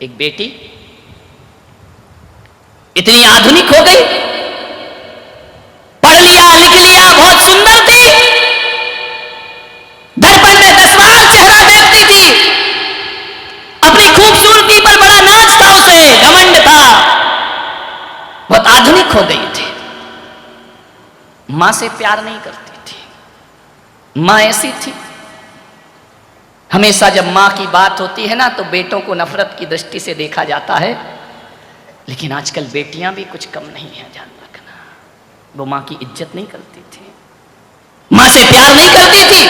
एक बेटी इतनी आधुनिक हो गई, पढ़ लिया लिख लिया, बहुत सुंदर थी, दर्पण में 10 बार चेहरा देखती थी, अपनी खूबसूरती पर बड़ा नाच था, उसे घमंड था, बहुत आधुनिक हो गई थी। मां से प्यार नहीं करती थी। मां ऐसी थी, हमेशा जब मां की बात होती है ना तो बेटों को नफरत की दृष्टि से देखा जाता है, लेकिन आजकल बेटियां भी कुछ कम नहीं है, ध्यान रखना। वो मां की इज्जत नहीं करती थी, मां से प्यार नहीं करती थी।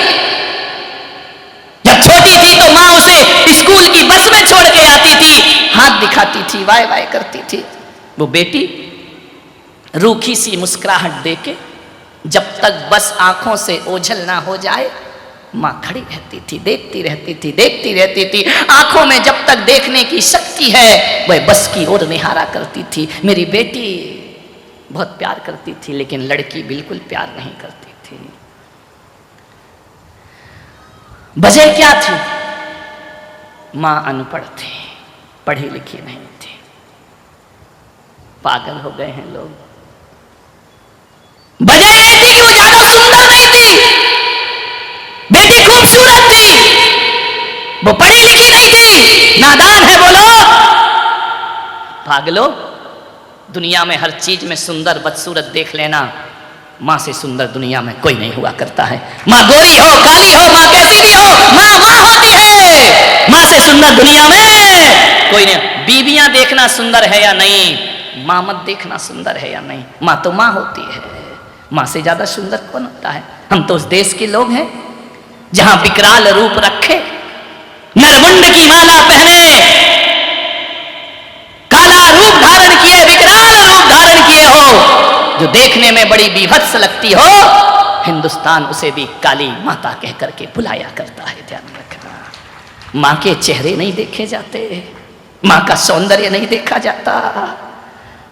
जब छोटी थी तो मां उसे स्कूल की बस में छोड़ के आती थी, हाथ दिखाती थी, वाय वाय करती थी। वो बेटी रूखी सी मुस्कुराहट देके जब तक बस आंखों से ओझल ना हो जाए, मां खड़ी रहती थी, देखती रहती थी, देखती रहती थी। आंखों में जब तक देखने की शक्ति है वह बस की ओर निहारा करती थी। मेरी बेटी बहुत प्यार करती थी, लेकिन लड़की बिल्कुल प्यार नहीं करती थी। वजह क्या थी? मां अनपढ़ थी, पढ़ी लिखी नहीं थी। पागल हो गए हैं लोग। वजह यह थी कि वो ज्यादा सुंदर नहीं थी, बेटी खूबसूरत थी, वो पढ़ी लिखी नहीं थी। नादान है वो लोग। पागलो, दुनिया में हर चीज में सुंदर बदसूरत देख लेना, मां से सुंदर दुनिया में कोई नहीं हुआ करता है। मां गोरी हो, काली हो, मां कैसी भी हो, मां मां होती है। मां से सुंदर दुनिया में कोई नहीं। बीबियां देखना सुंदर है या नहीं, मां मत देखना सुंदर है या नहीं। मां तो मां होती है, मां से ज्यादा सुंदर कौन होता है? हम तो उस देश के लोग हैं जहां विकराल रूप रखे, नरमुंड की माला पहने, काला रूप धारण किए, विकराल रूप धारण किए हो, जो देखने में बड़ी बीभत्स लगती हो, हिंदुस्तान उसे भी काली माता कह करके बुलाया करता है। ध्यान रखना, मां के चेहरे नहीं देखे जाते, मां का सौंदर्य नहीं देखा जाता।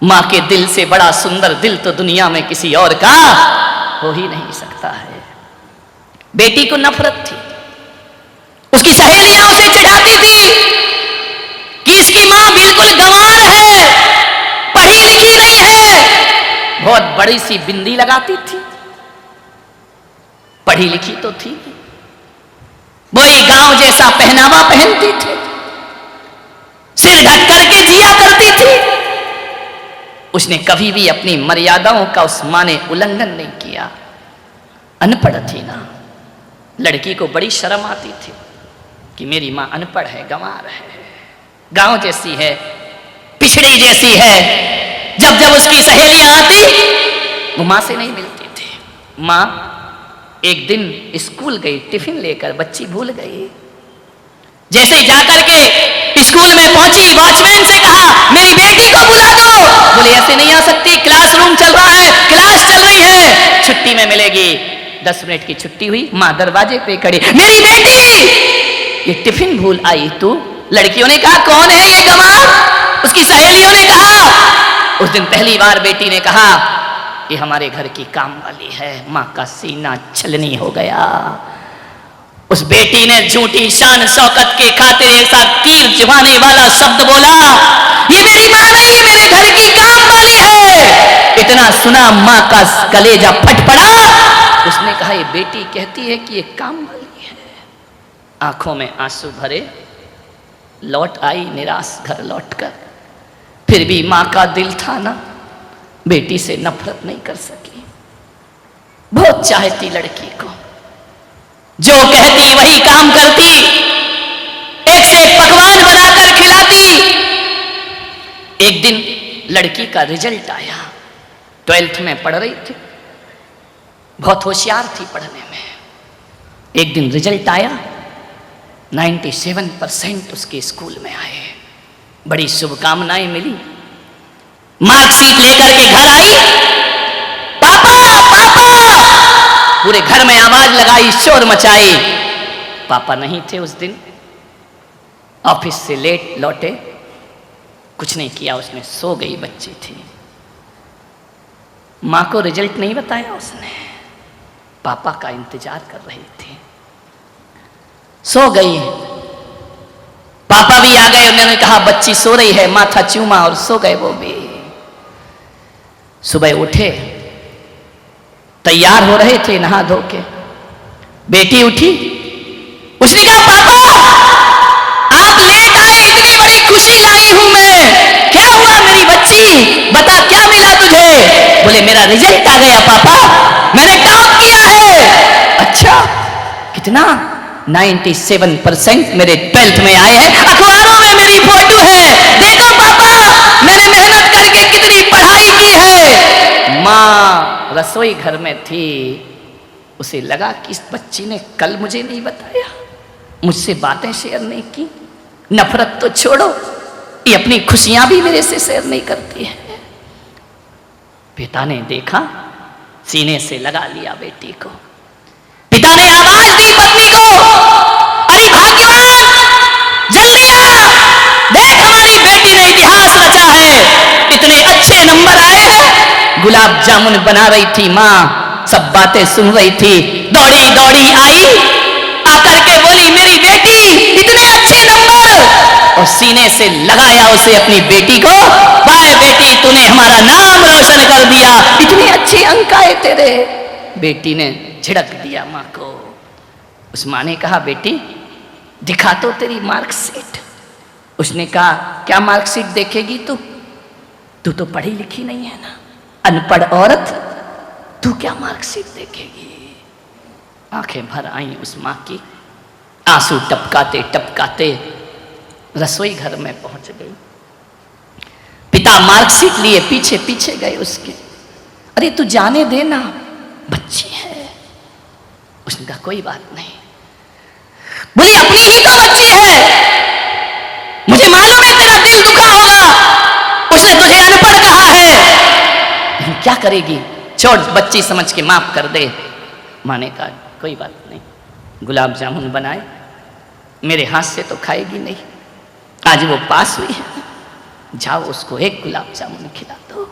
मां के दिल से बड़ा सुंदर दिल तो दुनिया में किसी और का हो ही नहीं सकता है। बेटी को नफरत थी, उसकी सहेलियां उसे चिढ़ाती थी कि इसकी मां बिल्कुल गंवार है, पढ़ी लिखी नहीं है। बहुत बड़ी सी बिंदी लगाती थी, पढ़ी लिखी तो थी, वही गांव जैसा पहनावा पहनती थी, सिर ढक करके जिया करती थी। उसने कभी भी अपनी मर्यादाओं का उस मां ने उल्लंघन नहीं किया। अनपढ़ थी ना, लड़की को बड़ी शर्म आती थी कि मेरी मां अनपढ़ है, गंवार है, गांव जैसी है, पिछड़ी जैसी है। जब जब उसकी सहेलियां आती वो मां से नहीं मिलती थी। मां एक दिन स्कूल गई, टिफिन लेकर, बच्ची भूल गई। जैसे ही जाकर के स्कूल में पहुंची, वॉचमैन से कहा मेरी बेटी को बुला दो। बोले ऐसे नहीं आ सकती, क्लासरूम चल रहा है, क्लास चल रही है, छुट्टी में मिलेगी। 10 मिनट की छुट्टी हुई, मां दरवाजे पे खड़ी, मेरी बेटी ये टिफिन भूल आई तू। लड़कियों ने कहा कौन है ये गंवार? उसकी सहेलियों ने कहा। उस दिन पहली बार बेटी ने कहा ये हमारे घर की काम वाली है। मां का सीना छलनी हो गया। उस बेटी ने झूठी शान शौकत के खातिर ऐसा तीर चुभाने वाला शब्द बोला, ये मेरी मां नहीं, ये मेरे घर की काम वाली है। इतना सुना मां का कलेजा फट पड़ा। उसने कहा ये बेटी कहती है कि ये काम वाली है। आंखों में आंसू भरे लौट आई निराश घर लौटकर। फिर भी मां का दिल था ना, बेटी से नफरत नहीं कर सकी। बहुत चाहती लड़की को, जो कहती वही काम करती, एक से एक पकवान बनाकर खिलाती। एक दिन लड़की का रिजल्ट आया, 12th में पढ़ रही थी, बहुत होशियार थी पढ़ने में। एक दिन रिजल्ट आया, 97% उसके स्कूल में आए। बड़ी शुभकामनाएं मिली। मार्कशीट लेकर के घर आई, पापा पापा, पूरे घर में आवाज लगाई, शोर मचाई। पापा नहीं थे उस दिन, ऑफिस से लेट लौटे, कुछ नहीं किया उसने, सो गई बच्ची थी। मां को रिजल्ट नहीं बताया उसने, पापा का इंतजार कर रही थी। सो गई, पापा भी आ गए, उन्होंने कहा बच्ची सो रही है, माथा चूमा और सो गए वो भी। सुबह उठे, तैयार हो रहे थे नहा धो के, बेटी उठी, उसने कहा पापा आप लेट आए, इतनी बड़ी खुशी लाई हूं मैं, क्या हुआ मेरी बच्ची, बता क्या मिला तुझे? बोले मेरा रिजल्ट आ गया पापा, मैंने टॉप किया है। अच्छा कितना? 97% मेरे 12th में आए हैं, अखबारों में मेरी फोटो है, देखो पापा मैंने मेहनत करके कितनी पढ़ाई की है। माँ रसोई घर में थी, उसे लगा कि इस बच्ची ने कल मुझे नहीं बताया, मुझसे बातें शेयर नहीं की, नफरत तो छोड़ो ये अपनी खुशियां भी मेरे से शेयर नहीं करती है। पिता ने देखा, सीने से लगा लिया बेटी को। पिता ने आवाज दी पत्नी को, अरे भाग्यवान जल्दी आ, देख हमारी बेटी ने इतिहास रचा है, इतने अच्छे नंबर आए हैं। गुलाब जामुन बना रही थी माँ, सब बातें सुन रही थी, दौड़ी दौड़ी आई, आकर के बोली मेरी बेटी इतने अच्छे नंबर, और सीने से लगाया उसे अपनी बेटी को, वाह बेटी तूने हमारा नाम रोशन कर दिया, इतने अच्छे अंक आए तेरे। बेटी ने झिड़क दिया माँ को। उस माँ ने कहा बेटी दिखा तो तेरी मार्कशीट। उसने कहा क्या मार्कशीट देखेगी तू तो पढ़ी लिखी नहीं है ना, अनपढ़ औरत, तू क्या मार्कशीट देखेगी? आंखें भर आई उस माँ की, आंसू टपकाते टपकाते रसोई घर में पहुंच गई। पिता मार्कशीट लिए पीछे पीछे गए उसके, अरे तू जाने देना बच्ची है। उसने कहा कोई बात नहीं। बोली अपनी ही तो बच्ची है, मुझे मालूम है तेरा दिल दुखा होगा, उसने तुझे अनपढ़ कहा है, लेकिन क्या करेगी, छोड़ बच्ची समझ के माफ कर दे। माँ ने कहा कोई बात नहीं, गुलाब जामुन बनाए, मेरे हाथ से तो खाएगी नहीं, आज वो पास हुई है, जाओ उसको एक गुलाब जामुन खिला दो।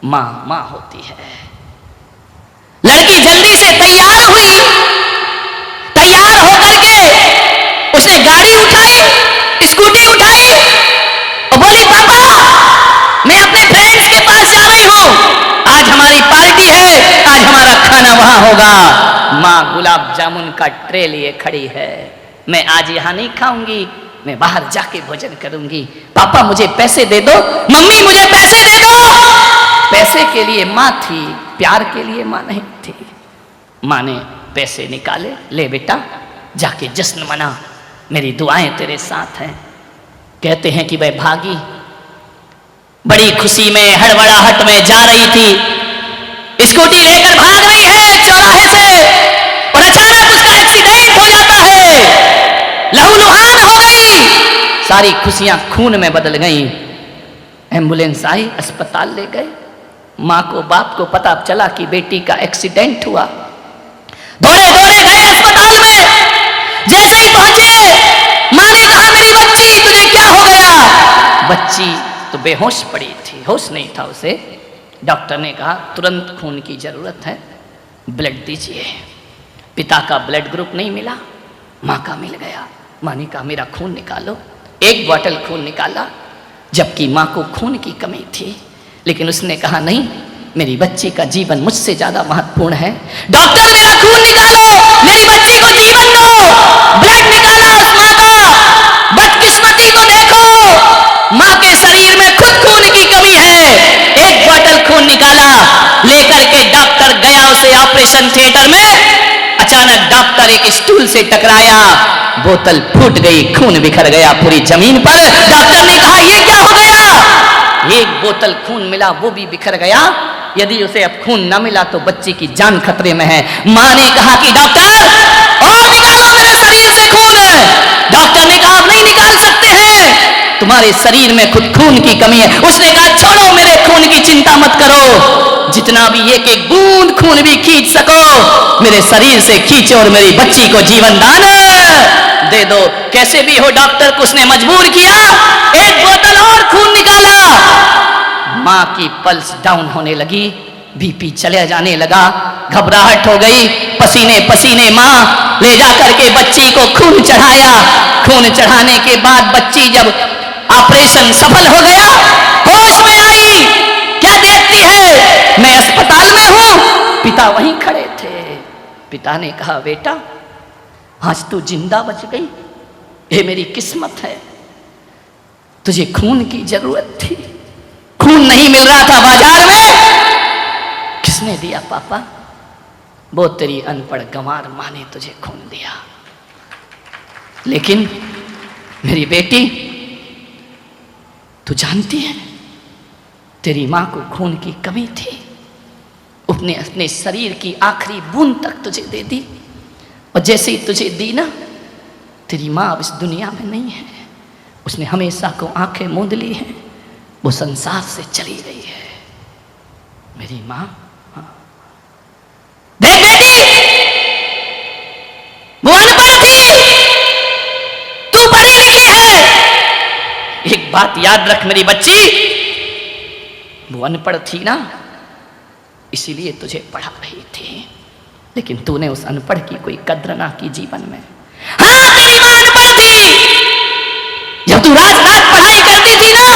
माँ माँ होती है। लड़की जल्दी से तैयार हुई, तैयार होकर के उसने गाड़ी उठाई, स्कूटी उठाई और बोली पापा मैं अपने फ्रेंड्स के पास जा रही हूं, आज हमारी पार्टी है, आज हमारा खाना वहां होगा। माँ गुलाब जामुन का ट्रे लिए खड़ी है, मैं आज यहां नहीं खाऊंगी, मैं बाहर जाके भोजन करूंगी, पापा मुझे पैसे दे दो, मम्मी मुझे पैसे दे दो। पैसे के लिए माँ थी, प्यार के लिए माँ नहीं थी। माँ ने पैसे निकाले, ले बेटा जाके जश्न मना, मेरी दुआएं तेरे साथ हैं। कहते हैं कि वह भागी, बड़ी खुशी में हड़बड़ाहट में जा रही थी, स्कूटी लेकर भाग रही है चौराहे से, और अचानक उसका एक्सीडेंट हो जाता है, लहूलुहान हो गई, सारी खुशियां खून में बदल गई। एम्बुलेंस आई, अस्पताल ले गए। माँ को बाप को पता चला कि बेटी का एक्सीडेंट हुआ, दौड़े दौड़े गए अस्पताल में। जैसे ही पहुंचे माँ ने कहा मेरी बच्ची तुझे क्या हो गया? बच्ची तो बेहोश पड़ी थी, होश नहीं था उसे। डॉक्टर ने कहा तुरंत खून की जरूरत है, ब्लड दीजिए। पिता का ब्लड ग्रुप नहीं मिला, माँ का मिल गया। माँ ने कहा मेरा खून निकालो, एक बॉटल खून निकाला, जबकि माँ को खून की कमी थी, लेकिन उसने कहा नहीं, मेरी बच्ची का जीवन मुझसे ज्यादा महत्वपूर्ण है। डॉक्टर मेरा खून निकालो, मेरी बच्ची को जीवन दो। ब्लड निकाला उस माँ का, बदकिस्मती को देखो, माँ के शरीर में खुद खून की कमी है। एक बॉटल खून निकाला, लेकर के डॉक्टर गया उसे ऑपरेशन थिएटर में। अचानक डॉक्टर एक स्टूल से टकराया, बोतल फूट गई, खून बिखर गया पूरी जमीन पर। डॉक्टर ने कहा ये क्या हो गया? एक बोतल खून मिला, वो भी बिखर गया। यदि उसे अब खून न मिला तो बच्ची की जान खतरे में है। माँ ने कहा कि डॉक्टर और निकालो मेरे शरीर से खून। डॉक्टर ने कहा नहीं निकाल सकते हैं, तुम्हारे शरीर में खुद खून की कमी है। उसने कहा छोड़ो, मेरे खून की चिंता मत करो, जितना भी एक एक बूंद खून भी खींच सको मेरे शरीर से खींचो और मेरी बच्ची को जीवन दान दे दो। कैसे भी हो डॉक्टर को उसने मजबूर किया, एक बोतल और खून निकाला। माँ की पल्स डाउन होने लगी, बीपी चले जाने लगा, घबराहट हो गई, पसीने पसीने माँ ले जा करके बच्ची को खून चढ़ाया। खून चढ़ाने के बाद बच्ची जब ऑपरेशन सफल हो गया, होश में आई, क्या देखती है, मैं अस्पताल में हूं। पिता वहीं खड़े थे। पिता ने कहा, बेटा आज तू जिंदा बच गई, ये मेरी किस्मत है, तुझे खून की जरूरत थी, खून नहीं मिल रहा था बाजार में, किसने दिया पापा? वो तेरी अनपढ़ गंवार माँ ने तुझे खून दिया। लेकिन मेरी बेटी, तू जानती है तेरी माँ को खून की कमी थी, उसने अपने शरीर की आखिरी बूंद तक तुझे दे दी, और जैसे ही तुझे दी ना, तेरी माँ अब इस दुनिया में नहीं है, उसने हमेशा को आंखें मूंद ली हैं, वो संसार से चली गई है। मेरी माँ, देख बेटी, वो अनपढ़ थी, तू पढ़ी लिखी है। एक बात याद रख मेरी बच्ची, वो अनपढ़ थी ना, इसीलिए तुझे पढ़ा रही थी, लेकिन तूने उस अनपढ़ की कोई कद्र ना की जीवन में। हाँ, तेरी माँ अनपढ़ थी, जब तू रात रात पढ़ाई करती थी ना,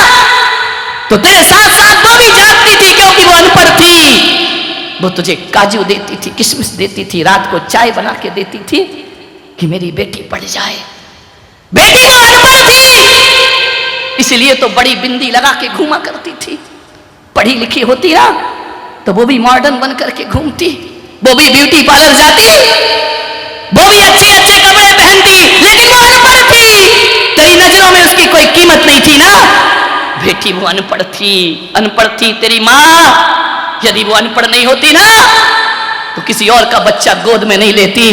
तो तेरे साथ साथ वो भी जागती थी, क्योंकि वो अनपढ़ थी। वो तुझे काजू देती थी, किशमिश देती थी, रात को चाय बना के देती थी कि मेरी बेटी पढ़ जाए। बेटी वो अनपढ़ थी, इसलिए तो बड़ी बिंदी लगा के घूमा करती थी। पढ़ी लिखी होती ना, तो वो भी मॉडर्न बन करके घूमती, वो भी ब्यूटी पार्लर जाती, वो भी अच्छे अच्छे कपड़े पहनती, लेकिन वो अनपढ़ थी। तेरी नजरों में उसकी कोई कीमत नहीं थी ना। बेटी वो अनपढ़ थी, अनपढ़ थी तेरी माँ। यदि वो अनपढ़ नहीं होती ना, तो किसी और का बच्चा गोद में नहीं लेती।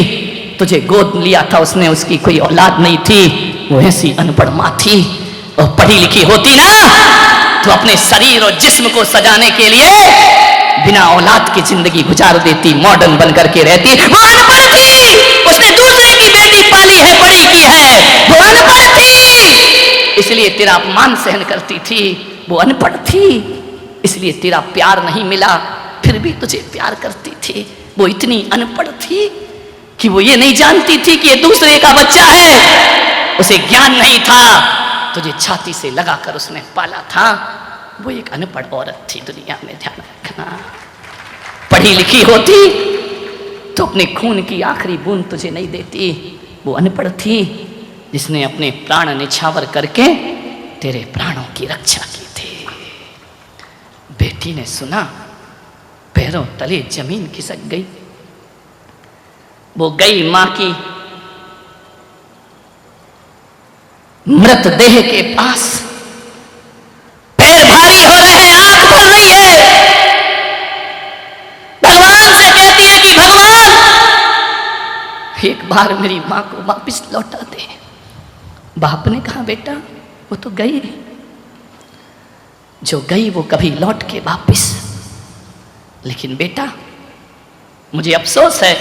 तुझे गोद लिया था उसने, उसकी कोई औलाद नहीं थी, वो ऐसी अनपढ़ माँ थी। और पढ़ी लिखी होती ना, तो अपने शरीर और जिस्म को सजाने के लिए बिना औलाद की जिंदगी गुजार देती, मॉडर्न बन करके रहती। वो अनपढ़ थी, उसने दूसरे की बेटी पाली है, बड़ी की है, वो अनपढ़ थी, इसलिए तेरा अपमान सहन करती थी। वो अनपढ़ थी, इसलिए तेरा प्यार नहीं मिला, फिर भी तुझे प्यार करती थी। वो इतनी अनपढ़ थी कि वो ये नहीं जानती थी कि ये दूसरे का बच्चा है, उसे ज्ञान नहीं था, तुझे छाती से लगाकर उसने पाला था। वो एक अनपढ़ औरत थी दुनिया में, ध्यान रखना। पढ़ी लिखी होती तो अपने खून की आखिरी बूंद तुझे नहीं देती। वो अनपढ़ थी, जिसने अपने प्राण निछावर करके तेरे प्राणों की रक्षा की थी। बेटी ने सुना, पैरों तले जमीन खिसक गई। वो गई मां की मृतदेह के पास, पैर भारी हो रहे हैं, आंख भर रही है, भगवान से कहती है कि भगवान एक बार मेरी मां को वापस लौटा दे। बाप ने कहा, बेटा वो तो गई, जो गई वो कभी लौट के वापस। लेकिन बेटा मुझे अफसोस है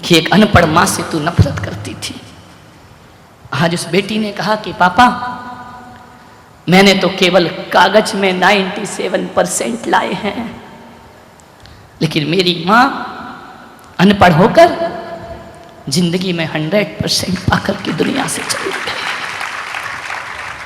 कि एक अनपढ़ मां से तू नफरत करती थी। आज उस बेटी ने कहा कि पापा मैंने तो केवल कागज में 97% लाए हैं, लेकिन मेरी मां अनपढ़ होकर जिंदगी में 100% पाकर की दुनिया से चली गई।